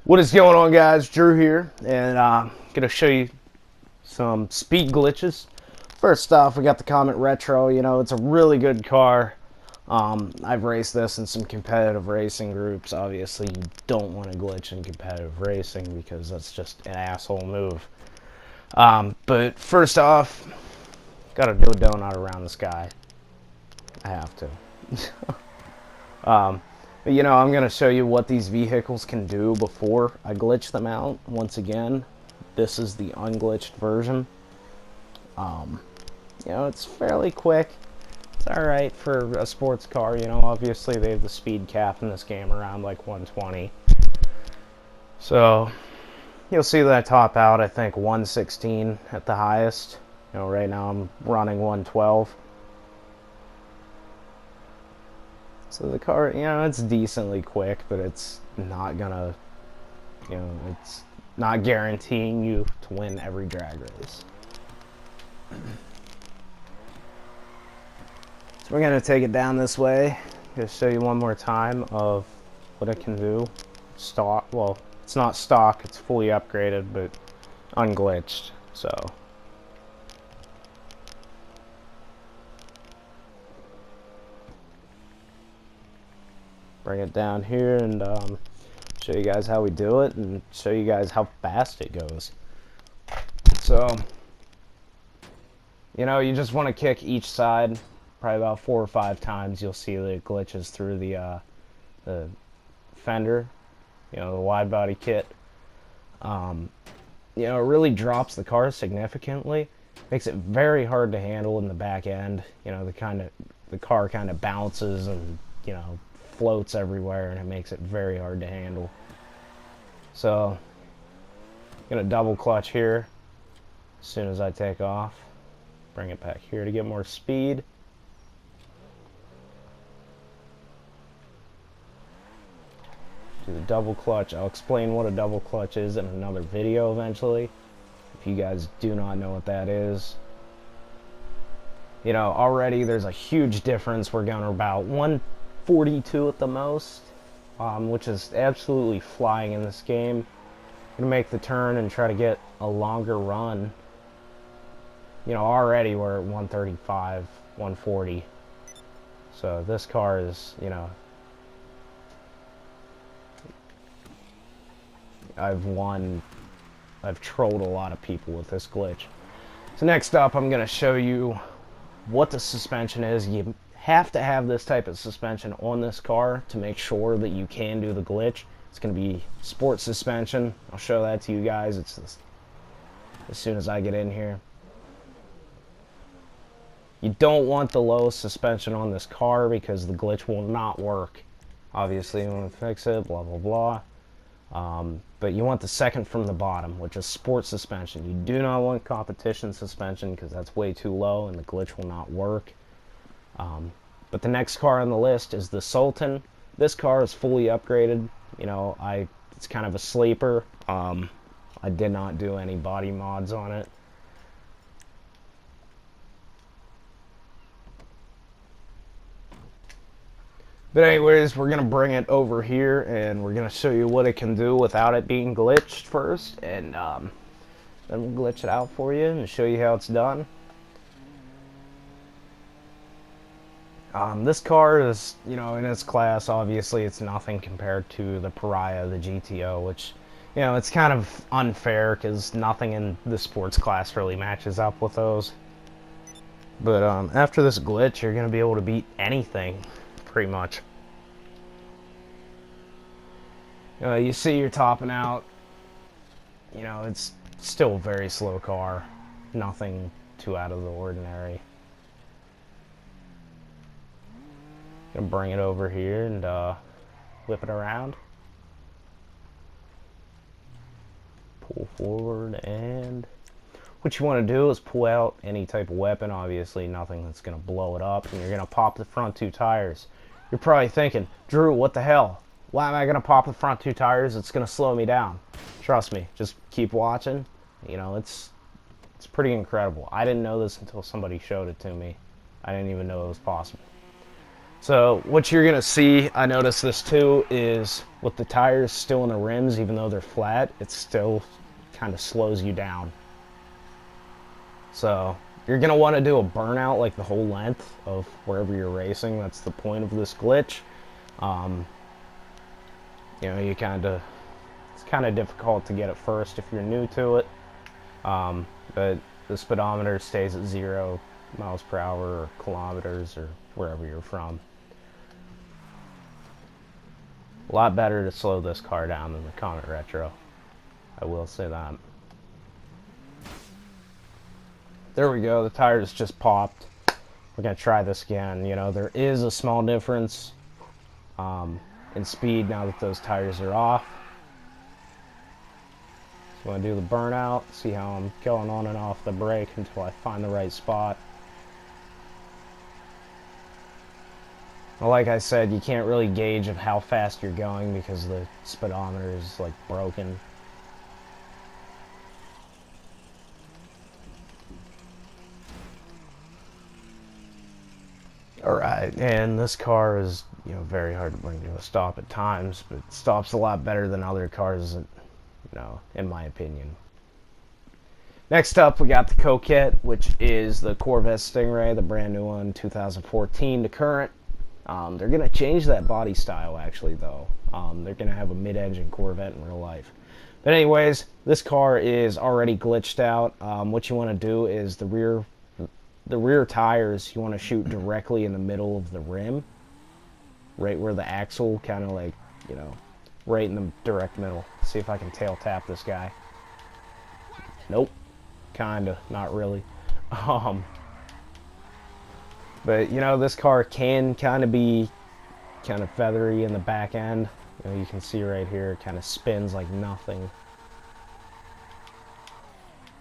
What is going on, guys? Drew here, and I'm going to show you some speed glitches. First off, we got the Comet Retro. You know, it's a really good car. I've raced this in some competitive racing groups. Obviously, you don't want to glitch in competitive racing because that's just an asshole move. But first off, got to do a donut around the sky. I have to. But, you know, I'm going to show you what these vehicles can do before I glitch them out. Once again, this is the unglitched version. You know, it's fairly quick. It's alright for a sports car. You know, obviously they have the speed cap in this game around like 120. So, you'll see that I top out, I think, 116 at the highest. You know, right now I'm running 112. So the car, you know, it's decently quick, but it's not gonna, you know, it's not guaranteeing you to win every drag race. So we're gonna take it down this way. I'm gonna show you one more time of what it can do. Stock, well, it's not stock, it's fully upgraded, but unglitched, so. Bring it down here and show you guys how we do it and show you guys how fast it goes. So, you know, you just want to kick each side probably about 4 or 5 times. You'll see that it glitches through the fender, you know, the wide body kit. You know, it really drops the car significantly. Makes it very hard to handle in the back end. You know, the car kind of bounces and, you know, floats everywhere, and it makes it very hard to handle. So, I'm gonna double clutch here as soon as I take off. Bring it back here to get more speed. Do the double clutch. I'll explain what a double clutch is in another video eventually, if you guys do not know what that is. You know, already there's a huge difference. We're going about 142 at the most, which is absolutely flying in this game. I'm gonna make the turn and try to get a longer run. You know, already we're at 135, 140. So this car is, you know, I've trolled a lot of people with this glitch. So next up, I'm gonna show you what the suspension is. You have to have this type of suspension on this car to make sure that you can do the glitch. It's going to be sport suspension. I'll show that to you guys. It's as soon as I get in here. You don't want the low suspension on this car because the glitch will not work. Obviously, you want to fix it, blah, blah, blah. But you want the second from the bottom, which is sport suspension. You do not want competition suspension because that's way too low and the glitch will not work. But the next car on the list is the Sultan. This car is fully upgraded. You know, it's kind of a sleeper. I did not do any body mods on it. But anyways, we're going to bring it over here and we're going to show you what it can do without it being glitched first. And then we'll glitch it out for you and show you how it's done. This car is, you know, in its class, obviously it's nothing compared to the Pariah, the GTO, which, you know, it's kind of unfair because nothing in the sports class really matches up with those. But after this glitch, you're going to be able to beat anything, pretty much. You see you're topping out. You know, it's still a very slow car. Nothing too out of the ordinary. Gonna bring it over here and whip it around. Pull forward, and what you want to do is pull out any type of weapon. Obviously nothing that's gonna blow it up, and you're gonna pop the front 2 tires. You're probably thinking, Drew, what the hell? Why am I gonna pop the front 2 tires? It's gonna slow me down. Trust me, just keep watching. You know, it's pretty incredible. I didn't know this until somebody showed it to me. I didn't even know it was possible. So what you're gonna see, I noticed this too, is with the tires still in the rims, even though they're flat, it still kind of slows you down. So you're gonna want to do a burnout like the whole length of wherever you're racing. That's the point of this glitch. You know, it's kind of difficult to get at first if you're new to it. But the speedometer stays at 0 miles per hour or kilometers or wherever you're from. A lot better to slow this car down than the Comet Retro. I will say that. There we go, the tires just popped. We're going to try this again. You know, there is a small difference in speed now that those tires are off. So I'm going to do the burnout, see how I'm going on and off the brake until I find the right spot. Well, like I said, you can't really gauge of how fast you're going because the speedometer is like broken. Alright, and this car is, you know, very hard to bring to a stop at times, but it stops a lot better than other cars, you know, in my opinion. Next up, we got the Coquette, which is the Corvette Stingray, the brand new one, 2014 to current. They're going to change that body style, actually, though. They're going to have a mid-engine Corvette in real life. But anyways, this car is already glitched out. What you want to do is the rear tires, you want to shoot directly in the middle of the rim. Right where the axle, kind of like, you know, right in the direct middle. See if I can tail tap this guy. Nope. Kinda. Not really. But, you know, this car can kind of be kind of feathery in the back end. You know, you can see right here, it kind of spins like nothing.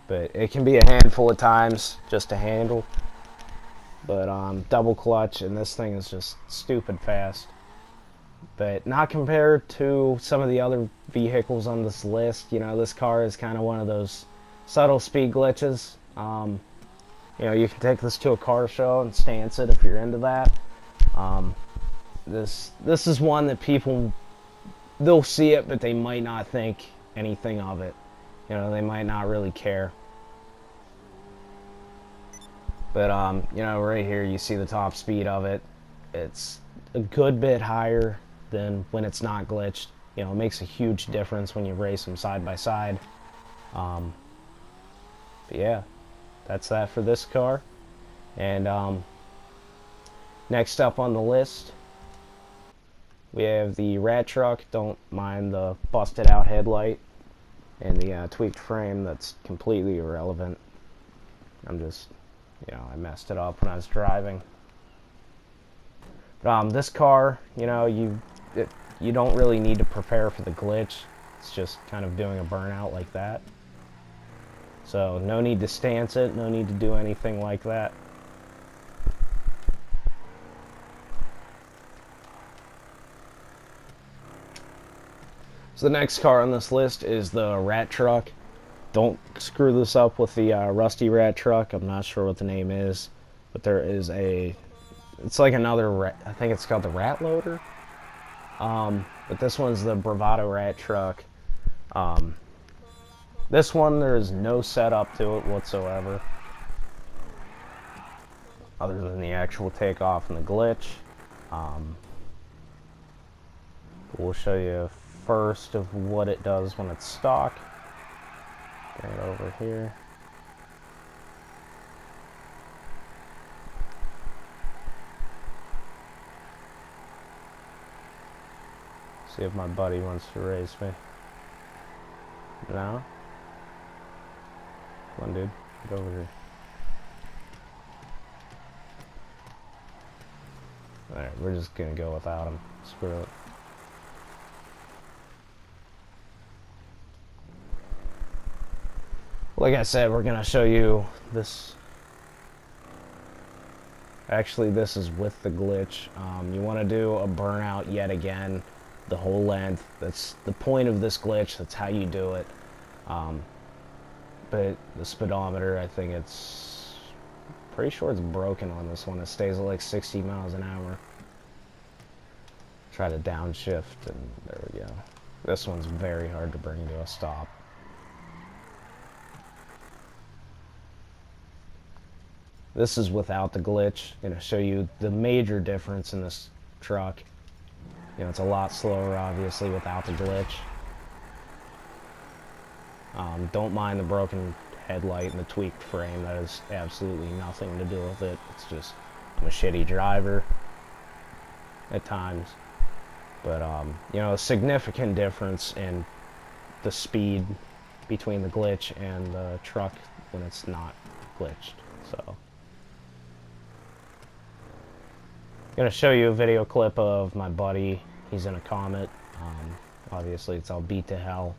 But it can be a handful of times just to handle. But double clutch, and this thing is just stupid fast. But not compared to some of the other vehicles on this list. You know, this car is kind of one of those subtle speed glitches. You know, you can take this to a car show and stance it if you're into that. This is one that people, they'll see it, but they might not think anything of it. You know, they might not really care. But, you know, right here you see the top speed of it. It's a good bit higher than when it's not glitched. You know, it makes a huge difference when you race them side by side. But yeah, that's that for this car. And next up on the list, we have the Rat Truck. Don't mind the busted out headlight and the tweaked frame. That's completely irrelevant. I'm just, you know, I messed it up when I was driving. But this car, you know, you don't really need to prepare for the glitch. It's just kind of doing a burnout like that. So no need to stance it, no need to do anything like that. So the next car on this list is the Rat Truck. Don't screw this up with the Rusty Rat Truck. I'm not sure what the name is, but there is it's like another, I think it's called the Rat Loader. But this one's the Bravado Rat Truck. This one, there is no setup to it whatsoever, other than the actual takeoff and the glitch. We'll show you first of what it does when it's stock. Bring it over here. See if my buddy wants to race me. No? Come on, dude. Get over here. Alright, we're just gonna go without him. Screw it. Like I said, we're gonna show you this. Actually, this is with the glitch. You want to do a burnout yet again, the whole length. That's the point of this glitch. That's how you do it. But the speedometer, I think it's pretty sure it's broken on this one. It stays at like 60 miles an hour. Try to downshift, and there we go. This one's very hard to bring to a stop. This is without the glitch. I'm going to show you the major difference in this truck. You know, it's a lot slower, obviously, without the glitch. Don't mind the broken headlight and the tweaked frame. That has absolutely nothing to do with it. It's just, I'm a shitty driver at times. But, you know, a significant difference in the speed between the glitch and the truck when it's not glitched. So, I'm going to show you a video clip of my buddy. He's in a Comet. Obviously, it's all beat to hell.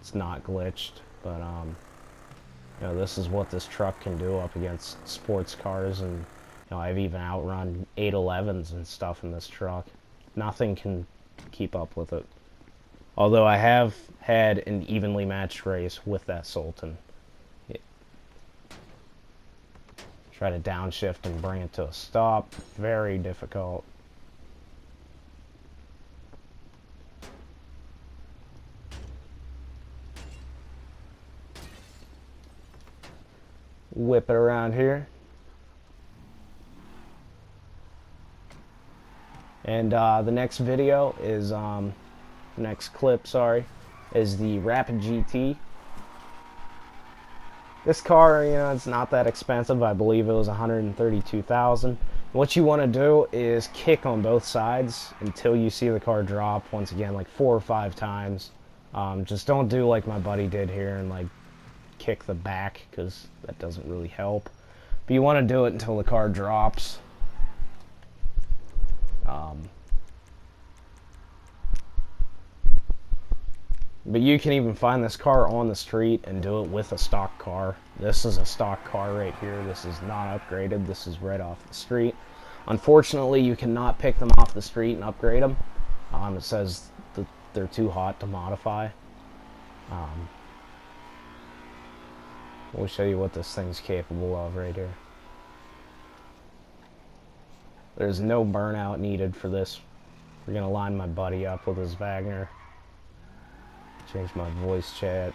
It's not glitched. But, you know, this is what this truck can do up against sports cars. And, you know, I've even outrun 811s and stuff in this truck. Nothing can keep up with it. Although I have had an evenly matched race with that Sultan. Try to downshift and bring it to a stop. Very difficult. Whip it around here. And the next video is, next clip, sorry, is the Rapid GT. This car, you know, it's not that expensive. I believe it was $132,000. What you want to do is kick on both sides until you see the car drop, once again, like 4 or 5 times. Just don't do like my buddy did here and like kick the back, because that doesn't really help. But you want to do it until the car drops. But you can even find this car on the street and do it with a stock car. This is a stock car right here. This is not upgraded. This is right off the street. Unfortunately, you cannot pick them off the street and upgrade them. It says that they're too hot to modify. We'll show you what this thing's capable of right here. There's no burnout needed for this. We're going to line my buddy up with his Wagner. Change my voice chat.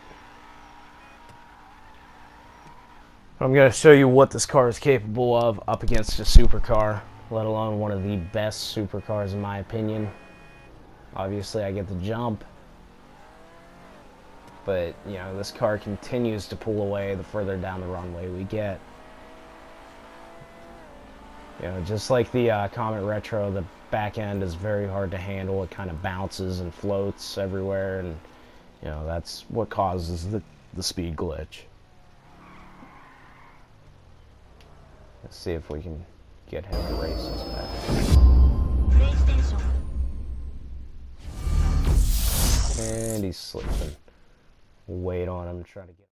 I'm going to show you what this car is capable of up against a supercar, let alone one of the best supercars in my opinion. Obviously I get the jump, but you know, this car continues to pull away the further down the runway we get. You know, just like the Comet Retro, the back end is very hard to handle. It kind of bounces and floats everywhere, and you know, that's what causes the speed glitch. Let's see if we can get him to race us back. And he's slipping. Wait on him, try to get